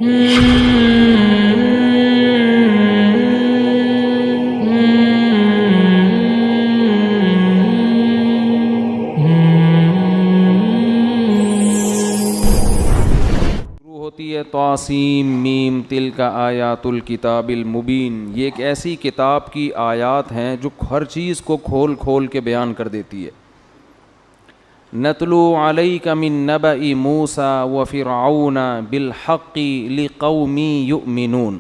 ہوتی ہے طاسیم میم تلک آیات الکتاب المبین. یہ ایک ایسی کتاب کی آیات ہیں جو ہر چیز کو کھول کھول کے بیان کر دیتی ہے. نتلو علیک من نبأ موسیٰ وفرعون بالحق لقوم یؤمنون.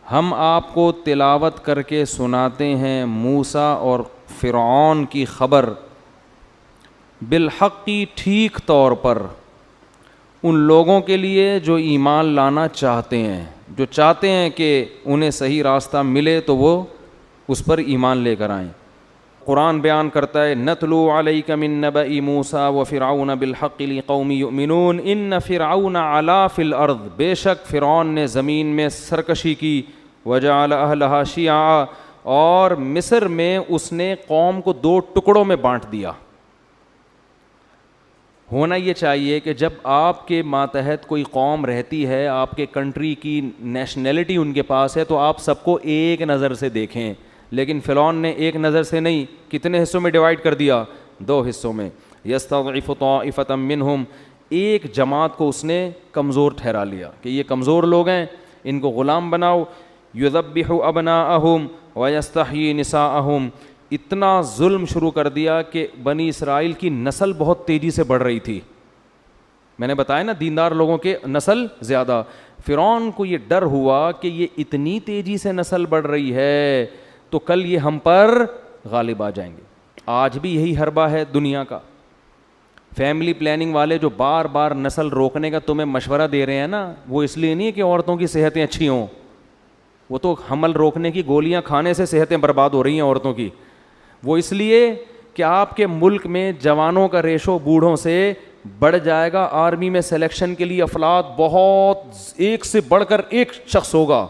ہم آپ کو تلاوت کر کے سناتے ہیں موسیٰ اور فرعون کی خبر بالحق ٹھیک طور پر ان لوگوں کے لیے جو ایمان لانا چاہتے ہیں, جو چاہتے ہیں کہ انہیں صحیح راستہ ملے تو وہ اس پر ایمان لے کر آئیں. قرآن بیان کرتا ہے نتلو علیک من نبأ موسیٰ وفرعون بالحق لقوم یؤمنون ان فرعون علا فی الارض. بے شک فرعون نے زمین میں سرکشی کی, وجعل اہلہا شیعا, اور مصر میں اس نے قوم کو دو ٹکڑوں میں بانٹ دیا. ہونا یہ چاہیے کہ جب آپ کے ماتحت کوئی قوم رہتی ہے, آپ کے کنٹری کی نیشنلٹی ان کے پاس ہے, تو آپ سب کو ایک نظر سے دیکھیں. لیکن فرعون نے ایک نظر سے نہیں, کتنے حصوں میں ڈیوائڈ کر دیا؟ دو حصوں میں. یستضعف طائفة منہم, ایک جماعت کو اس نے کمزور ٹھہرا لیا کہ یہ کمزور لوگ ہیں, ان کو غلام بناؤ. یذبح ابناءہم ویستحیی نساءہم. اتنا ظلم شروع کر دیا کہ بنی اسرائیل کی نسل بہت تیزی سے بڑھ رہی تھی. میں نے بتایا نا دیندار لوگوں کے نسل زیادہ. فرعون کو یہ ڈر ہوا کہ یہ اتنی تیزی سے نسل بڑھ رہی ہے تو کل یہ ہم پر غالب آ جائیں گے. آج بھی یہی حربہ ہے دنیا کا. فیملی پلاننگ والے جو بار بار نسل روکنے کا تمہیں مشورہ دے رہے ہیں نا, وہ اس لیے نہیں ہے کہ عورتوں کی صحتیں اچھی ہوں, وہ تو حمل روکنے کی گولیاں کھانے سے صحتیں برباد ہو رہی ہیں عورتوں کی. وہ اس لیے کہ آپ کے ملک میں جوانوں کا ریشو بوڑھوں سے بڑھ جائے گا. آرمی میں سلیکشن کے لیے افراد بہت ایک سے بڑھ کر ایک شخص ہوگا.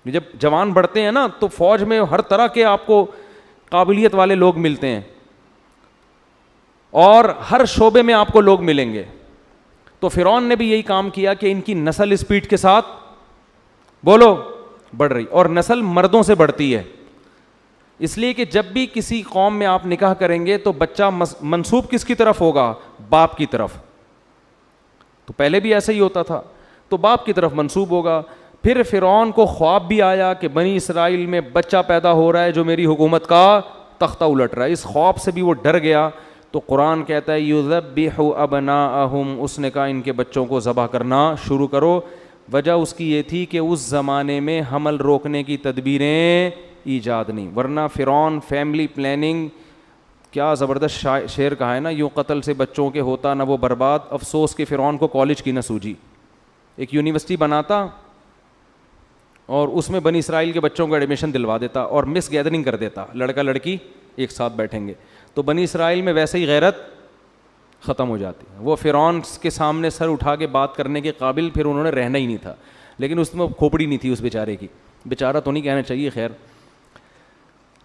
جب جوان بڑھتے ہیں نا تو فوج میں ہر طرح کے آپ کو قابلیت والے لوگ ملتے ہیں اور ہر شعبے میں آپ کو لوگ ملیں گے. تو فرعون نے بھی یہی کام کیا کہ ان کی نسل اسپیڈ کے ساتھ بولو بڑھ رہی, اور نسل مردوں سے بڑھتی ہے. اس لیے کہ جب بھی کسی قوم میں آپ نکاح کریں گے تو بچہ منسوب کس کی طرف ہوگا؟ باپ کی طرف. تو پہلے بھی ایسا ہی ہوتا تھا, تو باپ کی طرف منسوب ہوگا. پھر فرعون کو خواب بھی آیا کہ بنی اسرائیل میں بچہ پیدا ہو رہا ہے جو میری حکومت کا تختہ الٹ رہا ہے. اس خواب سے بھی وہ ڈر گیا. تو قرآن کہتا ہے یذبح ابناءہم, اس نے کہا ان کے بچوں کو ذبح کرنا شروع کرو. وجہ اس کی یہ تھی کہ اس زمانے میں حمل روکنے کی تدبیریں ایجاد نہیں, ورنہ فرعون فیملی پلاننگ, کیا زبردست شعر کہا ہے نا, یوں قتل سے بچوں کے ہوتا نہ وہ برباد. افسوس کہ فرعون کو کالج کی نہ سوجی. ایک یونیورسٹی بناتا اور اس میں بنی اسرائیل کے بچوں کو ایڈمیشن دلوا دیتا اور مس گیدرنگ کر دیتا, لڑکا لڑکی ایک ساتھ بیٹھیں گے, تو بنی اسرائیل میں ویسے ہی غیرت ختم ہو جاتی. وہ فرعون کے سامنے سر اٹھا کے بات کرنے کے قابل پھر انہوں نے رہنا ہی نہیں تھا. لیکن اس میں کھوپڑی نہیں تھی اس بیچارے کی, بیچارہ تو نہیں کہنا چاہیے, خیر.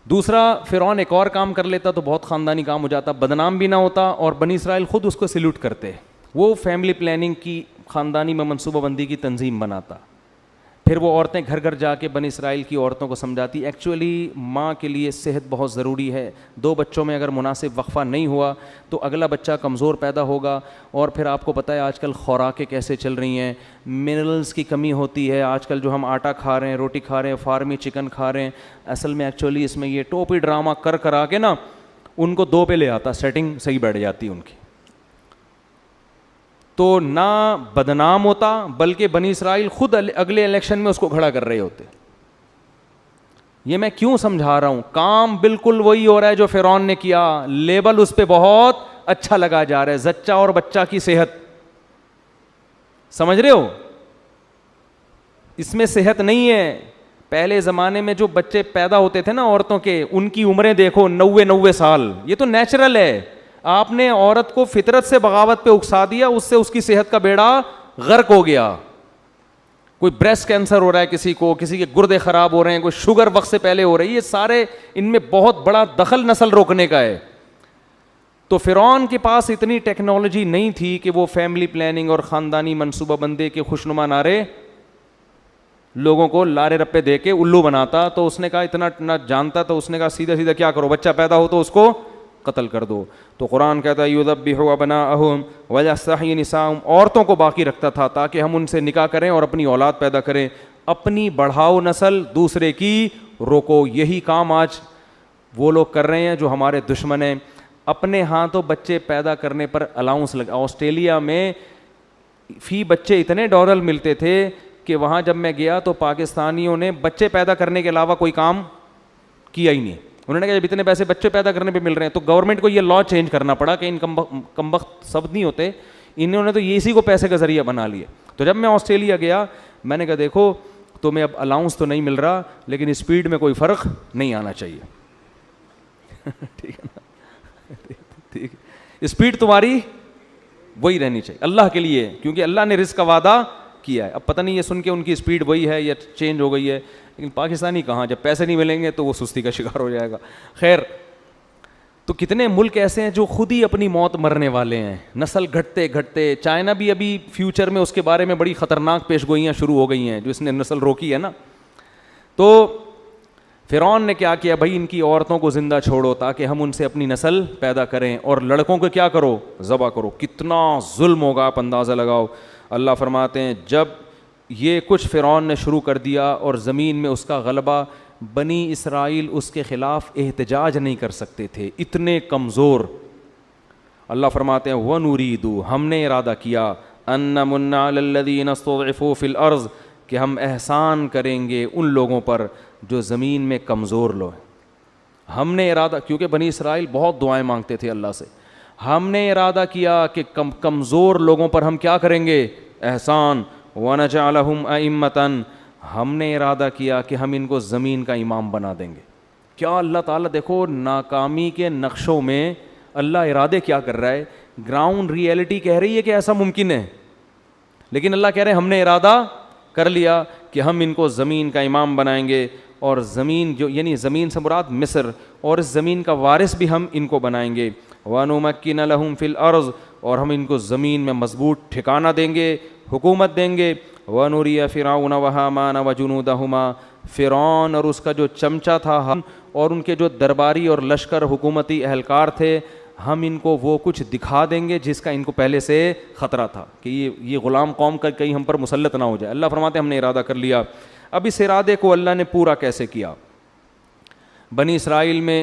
دوسرا فرعون ایک اور کام کر لیتا تو بہت خاندانی کام ہو جاتا, بدنام بھی نہ ہوتا اور بنی اسرائیل خود اس کو سیلوٹ کرتے. وہ فیملی پلاننگ کی خاندانی میں منصوبہ بندی کی تنظیم بناتا. پھر وہ عورتیں گھر گھر جا کے بنی اسرائیل کی عورتوں کو سمجھاتی ایکچولی ماں کے لیے صحت بہت ضروری ہے. 2 بچوں میں اگر مناسب وقفہ نہیں ہوا تو اگلا بچہ کمزور پیدا ہوگا. اور پھر آپ کو پتہ ہے آج کل خوراکیں کیسے چل رہی ہیں, منرلز کی کمی ہوتی ہے. آج کل جو ہم آٹا کھا رہے ہیں, روٹی کھا رہے ہیں, فارمی چکن کھا رہے ہیں, اصل میں ایکچولی اس میں یہ ٹوپی ڈرامہ کرا کے نا ان کو 2 پہ لے آتا, سیٹنگ صحیح بیٹھ جاتی ان کی. تو نہ بدنام ہوتا بلکہ بنی اسرائیل خود اگلے الیکشن میں اس کو کھڑا کر رہے ہوتے. یہ میں کیوں سمجھا رہا ہوں, کام بالکل وہی ہو رہا ہے جو فرعون نے کیا, لیبل اس پہ بہت اچھا لگا جا رہا ہے, زچہ اور بچہ کی صحت. سمجھ رہے ہو, اس میں صحت نہیں ہے. پہلے زمانے میں جو بچے پیدا ہوتے تھے نا عورتوں کے, ان کی عمریں دیکھو 90 سال. یہ تو نیچرل ہے. آپ نے عورت کو فطرت سے بغاوت پہ اکسا دیا, اس سے اس کی صحت کا بیڑا غرق ہو گیا. کوئی بریسٹ کینسر ہو رہا ہے کسی کو, کسی کے گردے خراب ہو رہے ہیں, کوئی شوگر وقت سے پہلے ہو رہی ہے. یہ سارے ان میں بہت بڑا دخل نسل روکنے کا ہے. تو فرعون کے پاس اتنی ٹیکنالوجی نہیں تھی کہ وہ فیملی پلاننگ اور خاندانی منصوبہ بندی کے خوشنما نعرے لوگوں کو لارے رپے دے کے الو بناتا. تو اس نے کہا اتنا نہ جانتا, تو اس نے کہا سیدھا سیدھا کیا کرو, بچہ پیدا ہو تو اس کو قتل کر دو. تو قرآن کہتا ہے یذبح ابناءہم ویستحیی نساءہم, عورتوں کو باقی رکھتا تھا تاکہ ہم ان سے نکاح کریں اور اپنی اولاد پیدا کریں. اپنی بڑھاؤ نسل, دوسرے کی روکو. یہی کام آج وہ لوگ کر رہے ہیں جو ہمارے دشمن ہیں. اپنے ہاتھوں بچے پیدا کرنے پر الاؤنس لگا. آسٹریلیا میں فی بچے اتنے ڈالر ملتے تھے کہ وہاں جب میں گیا تو پاکستانیوں نے بچے پیدا کرنے کے علاوہ کوئی کام کیا ہی نہیں. انہوں نے کہا جب اتنے پیسے بچے پیدا کرنے پہ مل رہے ہیں تو گورنمنٹ کو یہ لا چینج کرنا پڑا کہ ان کمبخت سب نہیں ہوتے, انہوں نے تو اسی کو پیسے کا ذریعہ بنا لیا. تو جب میں آسٹریلیا گیا میں نے کہا دیکھو تمہیں اب الاؤنس تو نہیں مل رہا لیکن اسپیڈ میں کوئی فرق نہیں آنا چاہیے. ٹھیک ہے نا, ٹھیک ہے, اسپیڈ تمہاری وہی رہنی چاہیے اللہ کے لیے, کیونکہ اللہ نے رزق کا وعدہ کیا ہے. اب پتہ نہیں یہ سن کے ان کی اسپیڈ وہی ہے یا چینج ہو گئی ہے, لیکن پاکستانی کہاں, جب پیسے نہیں ملیں گے تو وہ سستی کا شکار ہو جائے گا. خیر, تو کتنے ملک ایسے ہیں جو خود ہی اپنی موت مرنے والے ہیں, نسل گھٹتے گھٹتے. چائنا بھی ابھی فیوچر میں اس کے بارے میں بڑی خطرناک پیش گوئیاں شروع ہو گئی ہیں, جو اس نے نسل روکی ہے نا. تو فرعون نے کیا کیا, بھائی ان کی عورتوں کو زندہ چھوڑو تاکہ ہم ان سے اپنی نسل پیدا کریں, اور لڑکوں کو کیا کرو, ذبح کرو. کتنا ظلم ہوگا آپ اندازہ لگاؤ. اللہ فرماتے ہیں جب یہ کچھ فرعون نے شروع کر دیا اور زمین میں اس کا غلبہ, بنی اسرائیل اس کے خلاف احتجاج نہیں کر سکتے تھے, اتنے کمزور. اللہ فرماتے ہیں وَنُرِيدُ, ہم نے ارادہ کیا, أَن نَمُنَّ عَلَى الَّذِينَ اسْتُضْعِفُوا فِي الْأَرْضِ, کہ ہم احسان کریں گے ان لوگوں پر جو زمین میں کمزور لوگ. ہم نے ارادہ, کیونکہ بنی اسرائیل بہت دعائیں مانگتے تھے اللہ سے, ہم نے ارادہ کیا کہ کمزور لوگوں پر ہم کیا کریں گے, احسان. وَنَجْعَلَهُمْ أَئِمَّةً, ہم نے ارادہ کیا کہ ہم ان کو زمین کا امام بنا دیں گے. کیا اللہ تعالیٰ, دیکھو ناکامی کے نقشوں میں اللہ ارادے کیا کر رہا ہے. گراؤنڈ ریئلٹی کہہ رہی ہے کہ ایسا ممکن ہے, لیکن اللہ کہہ رہے ہیں ہم نے ارادہ کر لیا کہ ہم ان کو زمین کا امام بنائیں گے. اور زمین جو یعنی زمین سے مراد مصر, اور اس زمین کا وارث بھی ہم ان کو بنائیں گے. وَنُمَكِّنَ لَهُمْ فِي الْأَرْضِ, اور ہم ان کو زمین میں مضبوط ٹھکانہ دیں گے, حکومت دیں گے. وَنُرِيَ فِرْعَوْنَ وَهَامَانَ وَجُنُودَهُمَا, فرعون اور اس کا جو چمچہ تھا اور ان کے جو درباری اور لشکر حکومتی اہلکار تھے, ہم ان کو وہ کچھ دکھا دیں گے جس کا ان کو پہلے سے خطرہ تھا کہ یہ غلام قوم کا کہیں ہم پر مسلط نہ ہو جائے. اللہ فرماتے ہیں ہم نے ارادہ کر لیا. اب اس ارادے کو اللہ نے پورا کیسے کیا. بنی اسرائیل میں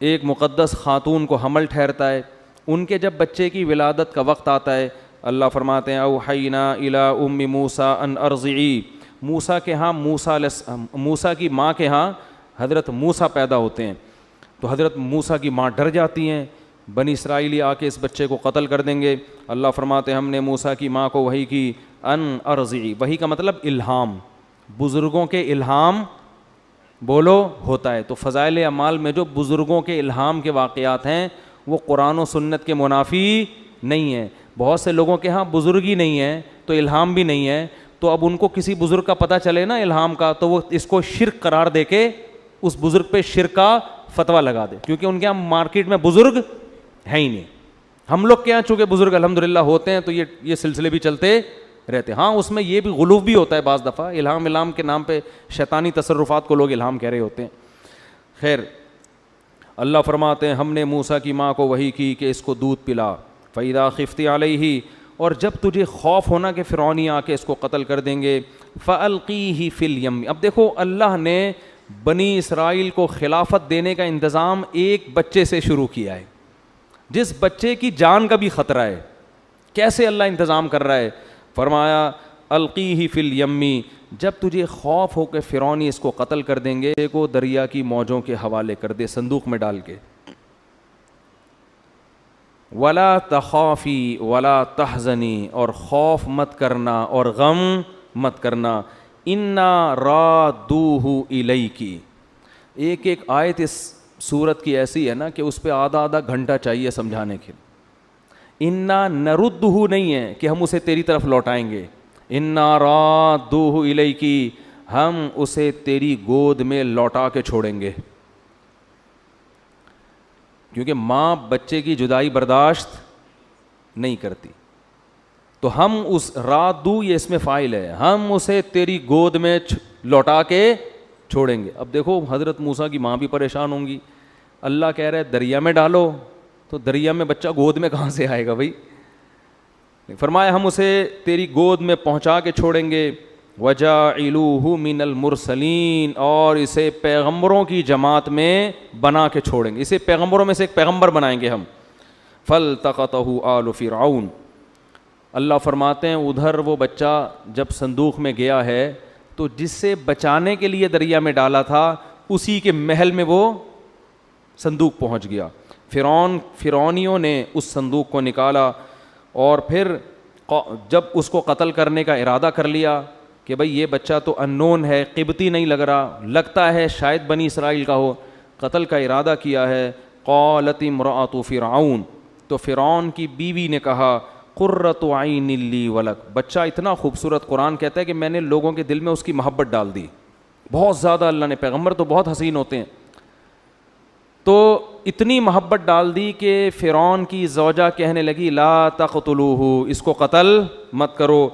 ایک مقدس خاتون کو حمل ٹھہرتا ہے, ان کے جب بچے کی ولادت کا وقت آتا ہے, اللہ فرماتے ہیں اوحینا الی ام موسیٰ ان ارضعی, موسیٰ کے ہاں موسیٰ کی ماں کے ہاں حضرت موسیٰ پیدا ہوتے ہیں. تو حضرت موسیٰ کی ماں ڈر جاتی ہیں, بنی اسرائیلی آ کے اس بچے کو قتل کر دیں گے. اللہ فرماتے ہیں ہم نے موسیٰ کی ماں کو وحی کی, ان ارضعی, وحی کا مطلب الہام, بزرگوں کے الہام بولو ہوتا ہے. تو فضائل اعمال میں جو بزرگوں کے الہام کے واقعات ہیں وہ قرآن و سنت کے منافی نہیں ہیں. بہت سے لوگوں کے ہاں بزرگ ہی نہیں ہے تو الہام بھی نہیں ہے, تو اب ان کو کسی بزرگ کا پتہ چلے نا الہام کا, تو وہ اس کو شرک قرار دے کے اس بزرگ پہ شرک کا فتویٰ لگا دے, کیونکہ ان کے یہاں مارکیٹ میں بزرگ ہے ہی نہیں. ہم لوگ کے یہاں چونکہ بزرگ الحمدللہ ہوتے ہیں تو یہ سلسلے بھی چلتے رہتے. ہاں اس میں یہ بھی غلو بھی ہوتا ہے بعض دفعہ, الہام کے نام پہ شیطانی تصرفات کو لوگ الہام کہہ رہے ہوتے ہیں. خیر, اللہ فرماتے ہیں ہم نے موسیٰ کی ماں کو وحی کی کہ اس کو دودھ پلا. فَإِذَا خِفْتِ عَلَيْهِ, اور جب تجھے خوف ہونا کہ فرعونی آ کے اس کو قتل کر دیں گے, فَأَلْقِيهِ فِي الْيَمِّ. اب دیکھو اللہ نے بنی اسرائیل کو خلافت دینے کا انتظام ایک بچے سے شروع کیا ہے, جس بچے کی جان کا بھی خطرہ ہے. کیسے اللہ انتظام کر رہا ہے, فرمایا القیہ فی الیمی, جب تجھے خوف ہو کہ فرعونی اس کو قتل کر دیں گے, کو دریا کی موجوں کے حوالے کر دے, صندوق میں ڈال کے. ولا تخافی ولا تحزنی, اور خوف مت کرنا اور غم مت کرنا. انا رادوہ الیکی, ایک آیت اس سورت کی ایسی ہے نا کہ اس پہ آدھا گھنٹہ چاہیے سمجھانے کے. انا نردہ نہیں ہے کہ ہم اسے تیری طرف لوٹائیں گے, انا رادوہ الیکی, ہم اسے تیری گود میں لوٹا کے چھوڑیں گے. کیونکہ ماں بچے کی جدائی برداشت نہیں کرتی. تو ہم اس رات دو، یہ اس میں فاعل ہے، ہم اسے تیری گود میں لوٹا کے چھوڑیں گے. اب دیکھو حضرت موسیٰ کی ماں بھی پریشان ہوں گی. اللہ کہہ رہے دریا میں ڈالو، تو دریا میں بچہ گود میں کہاں سے آئے گا بھائی؟ فرمایا ہم اسے تیری گود میں پہنچا کے چھوڑیں گے. وَجَاعِلُوهُ مِنَ الْمُرْسَلِينَ، اور اسے پیغمبروں کی جماعت میں بنا کے چھوڑیں گے، اسے پیغمبروں میں سے ایک پیغمبر بنائیں گے ہم. فَالْتَقَطَهُ آلُ فِرْعَوْنَ، اللہ فرماتے ہیں ادھر وہ بچہ جب صندوق میں گیا ہے تو جس سے بچانے کے لیے دریا میں ڈالا تھا اسی کے محل میں وہ صندوق پہنچ گیا. فرعونیوں نے اس صندوق کو نکالا اور پھر جب اس کو قتل کرنے کا ارادہ کر لیا کہ بھئی یہ بچہ تو انون ہے، قبطی نہیں لگ رہا، لگتا ہے شاید بنی اسرائیل کا ہو، قتل کا ارادہ کیا ہے. قالت امرأۃ فرعون، تو فرعون کی بیوی نے کہا قرۃ عین لی ولک، بچہ اتنا خوبصورت، قرآن کہتا ہے کہ میں نے لوگوں کے دل میں اس کی محبت ڈال دی بہت زیادہ. اللہ نے، پیغمبر تو بہت حسین ہوتے ہیں، تو اتنی محبت ڈال دی کہ فرعون کی زوجہ کہنے لگی لا تقتلوہ، اس کو قتل مت کرو.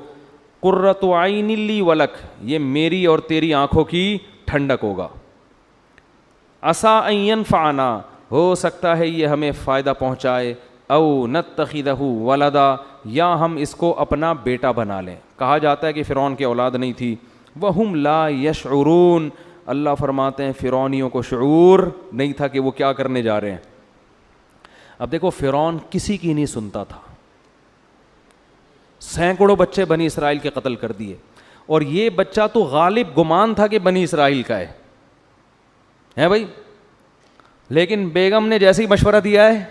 قرۃ عین لی ولک، یہ میری اور تیری آنکھوں کی ٹھنڈک ہوگا. عسیٰ ان ینفعنا، ہو سکتا ہے یہ ہمیں فائدہ پہنچائے. او نتخذہ ولدا، یا ہم اس کو اپنا بیٹا بنا لیں. کہا جاتا ہے کہ فرعون کی اولاد نہیں تھی. وہم لا یشعرون، اللہ فرماتے ہیں فرعونیوں کو شعور نہیں تھا کہ وہ کیا کرنے جا رہے ہیں. اب دیکھو فرعون کسی کی نہیں سنتا تھا، سینکڑوں بچے بنی اسرائیل کے قتل کر دیے، اور یہ بچہ تو غالب گمان تھا کہ بنی اسرائیل کا ہے بھائی. لیکن بیگم نے جیسے ہی مشورہ دیا ہے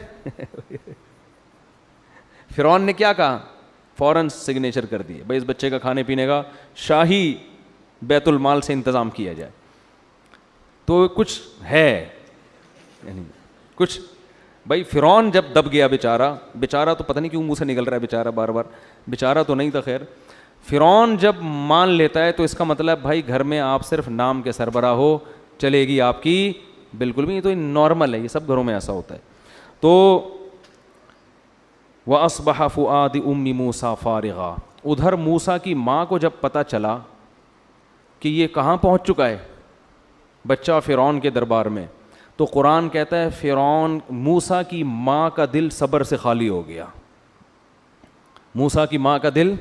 فرعون نے کیا کہا، فوراً سگنیچر کر دیے، بھائی اس بچے کا کھانے پینے کا شاہی بیت المال سے انتظام کیا جائے. تو کچھ ہے یعنی کچھ بھائی. فرعون جب دب گیا بیچارہ تو پتہ نہیں کیوں منہ سے نکل رہا ہے بیچارہ بار بار، بیچارہ تو نہیں تھا خیر. فرعون جب مان لیتا ہے تو اس کا مطلب بھائی گھر میں آپ صرف نام کے سربراہ ہو، چلے گی آپ کی بالکل بھی. یہ تو نارمل ہے، یہ سب گھروں میں ایسا ہوتا ہے. تو وَأَصْبَحَ فُؤَادُ أُمِّ مُوسَىٰ فَارِغًا، ادھر موسیٰ کی ماں کو جب پتہ چلا کہ یہ کہاں پہنچ چکا ہے بچہ فرعون کے دربار میں، تو قرآن کہتا ہے فرعون، موسیٰ کی ماں کا دل صبر سے خالی ہو گیا. موسیٰ کی ماں کا دل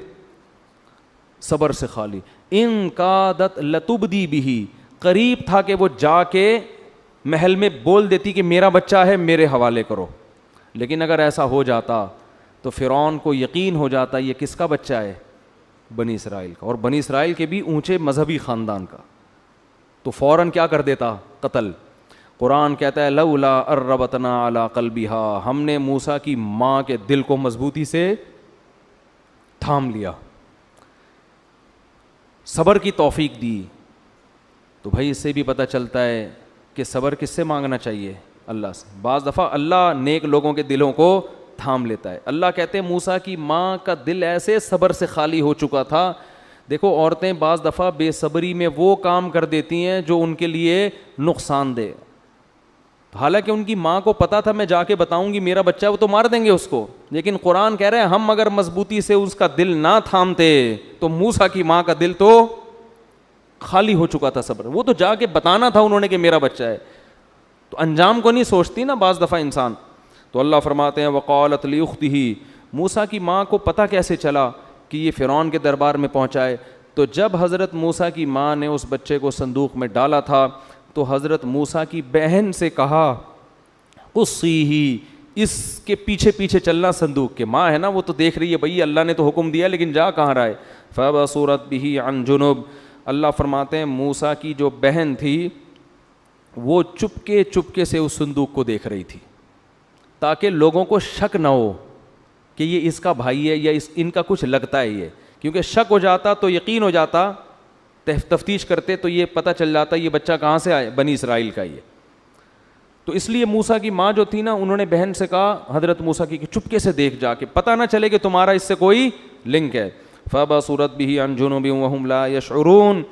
صبر سے خالی. ان کادت لتبدی بھی، قریب تھا کہ وہ جا کے محل میں بول دیتی کہ میرا بچہ ہے میرے حوالے کرو. لیکن اگر ایسا ہو جاتا تو فرعون کو یقین ہو جاتا یہ کس کا بچہ ہے، بنی اسرائیل کا، اور بنی اسرائیل کے بھی اونچے مذہبی خاندان کا، تو فوراً کیا کر دیتا، قتل. قرآن کہتا ہے لولا اربتنا علی قلبها، ہم نے موسیٰ کی ماں کے دل کو مضبوطی سے تھام لیا، صبر کی توفیق دی. تو بھائی اس سے بھی پتہ چلتا ہے کہ صبر کس سے مانگنا چاہیے، اللہ سے. بعض دفعہ اللہ نیک لوگوں کے دلوں کو تھام لیتا ہے. اللہ کہتے ہیں موسیٰ کی ماں کا دل ایسے صبر سے خالی ہو چکا تھا. دیکھو عورتیں بعض دفعہ بے صبری میں وہ کام کر دیتی ہیں جو ان کے لیے نقصان دہ، حالانکہ ان کی ماں کو پتا تھا میں جا کے بتاؤں گی میرا بچہ، وہ تو مار دیں گے اس کو. لیکن قرآن کہہ رہے ہیں ہم اگر مضبوطی سے اس کا دل نہ تھامتے تو موسیٰ کی ماں کا دل تو خالی ہو چکا تھا صبر. وہ تو جا کے بتانا تھا انہوں نے کہ میرا بچہ ہے، تو انجام کو نہیں سوچتی نا بعض دفعہ انسان. تو اللہ فرماتے ہیں وقالت لاختہ، موسیٰ کی ماں کو پتہ کیسے چلا کہ یہ فرعون کے دربار میں پہنچا ہے. تو جب حضرت موسیٰ کی ماں نے اس بچے کو صندوق میں ڈالا تھا تو حضرت موسیٰ کی بہن سے کہا قصیہ، اس کے پیچھے پیچھے چلنا صندوق کے. ماں ہے نا وہ تو دیکھ رہی ہے بھئی اللہ نے تو حکم دیا لیکن جا کہاں رہا ہے. فبصرت بہ عن جنب، اللہ فرماتے ہیں موسیٰ کی جو بہن تھی وہ چپکے سے اس صندوق کو دیکھ رہی تھی تاکہ لوگوں کو شک نہ ہو کہ یہ اس کا بھائی ہے یا ان کا کچھ لگتا ہے یہ. کیونکہ شک ہو جاتا تو یقین ہو جاتا، تفتیش کرتے تو یہ پتہ چل جاتا یہ بچہ کہاں سے آئے، بنی اسرائیل کا یہ. تو اس لیے موسیٰ کی ماں جو تھی نا انہوں نے بہن سے کہا حضرت موسیٰ کی کہ چپکے سے دیکھ جا کے، پتہ نہ چلے کہ تمہارا اس سے کوئی لنک ہے. فبصرت بہ عن جنب وهم لا يشعرون.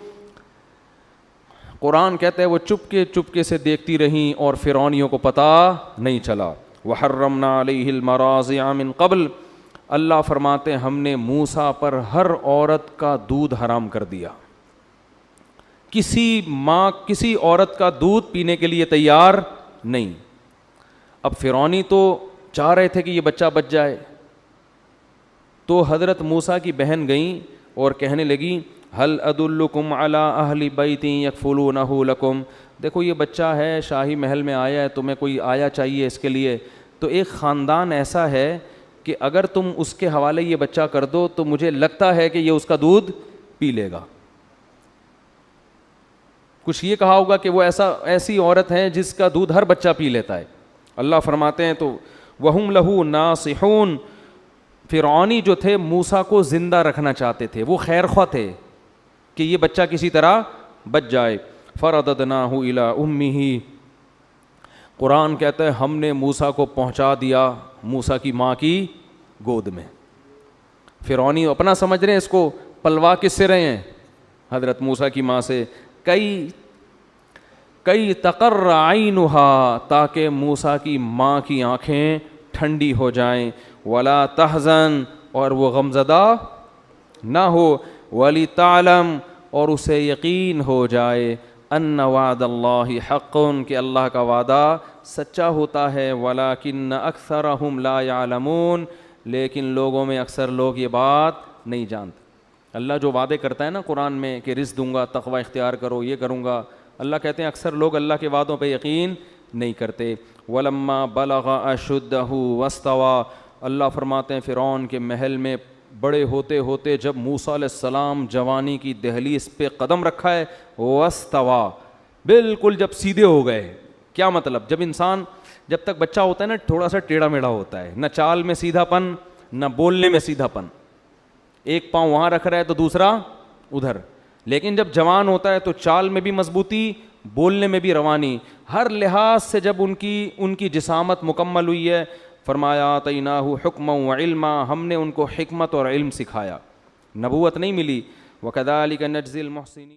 قرآن کہتا ہے وہ چپکے سے دیکھتی رہیں اور فرعونیوں کو پتہ نہیں چلا. وحرمنا علیہ المراضع من قبل, اللہ فرماتے ہیں ہم نے موسیٰ پر ہر عورت کا دودھ حرام کر دیا. کسی ماں کسی عورت کا دودھ پینے کے لیے تیار نہیں. اب فرعونی تو چاہ رہے تھے کہ یہ بچہ بچ جائے, تو حضرت موسیٰ کی بہن گئیں اور کہنے لگی هل ادلکم علی اہل بیت یکفلونہ لکم, دیکھو یہ بچہ ہے شاہی محل میں آیا ہے, تمہیں کوئی آیا چاہیے اس کے لیے, تو ایک خاندان ایسا ہے کہ اگر تم اس کے حوالے یہ بچہ کر دو تو مجھے لگتا ہے کہ یہ اس کا دودھ پی لے گا. کچھ یہ کہا ہوگا کہ وہ ایسی عورت ہے جس کا دودھ ہر بچہ پی لیتا ہے. اللہ فرماتے ہیں تو وہم لہو ناصحون, فرعونی جو تھے موسیٰ کو زندہ رکھنا چاہتے تھے, وہ خیر خواہ تھے کہ یہ بچہ کسی طرح بچ جائے. فرددناہ الی امہ, قرآن کہتا ہے ہم نے موسیٰ کو پہنچا دیا موسیٰ کی ماں کی گود میں. فرعونی اپنا سمجھ رہے ہیں, اس کو پلوا کس سے رہے ہیں؟ حضرت موسیٰ کی ماں سے. کئی تقر عینہا, تاکہ موسیٰ کی ماں کی آنکھیں ٹھنڈی ہو جائیں. ولا تحزن, اور وہ غمزدہ نہ ہو. ولتعلم, اور اسے یقین ہو جائے. ان وعد اللہ حق, کہ اللہ کا وعدہ سچا ہوتا ہے. ولکن اکثرہم لا یعلمون, لیکن لوگوں میں اکثر لوگ یہ بات نہیں جانتے. اللہ جو وعدے کرتا ہے نا قرآن میں کہ رزق دوں گا, تقوی اختیار کرو, یہ کروں گا, اللہ کہتے ہیں اکثر لوگ اللہ کے وعدوں پہ یقین نہیں کرتے. ولما بلغ اشدہ واستوى, اللہ فرماتے ہیں فرعون کے محل میں بڑے ہوتے ہوتے جب موسیٰ علیہ السلام جوانی کی دہلیز پہ قدم رکھا ہے, واستوى, بالکل جب سیدھے ہو گئے. کیا مطلب؟ جب انسان جب تک بچہ ہوتا ہے نا تھوڑا سا ٹیڑھا میڑھا ہوتا ہے, نہ چال میں سیدھا پن نہ بولنے میں سیدھا پن, ایک پاؤں وہاں رکھ رہا ہے تو دوسرا ادھر. لیکن جب جوان ہوتا ہے تو چال میں بھی مضبوطی, بولنے میں بھی روانی, ہر لحاظ سے جب ان کی جسامت مکمل ہوئی ہے, فرمایا آتیناہ حکما وعلما, ہم نے ان کو حکمت اور علم سکھایا, نبوت نہیں ملی. وکذالک نجزی المحسنین.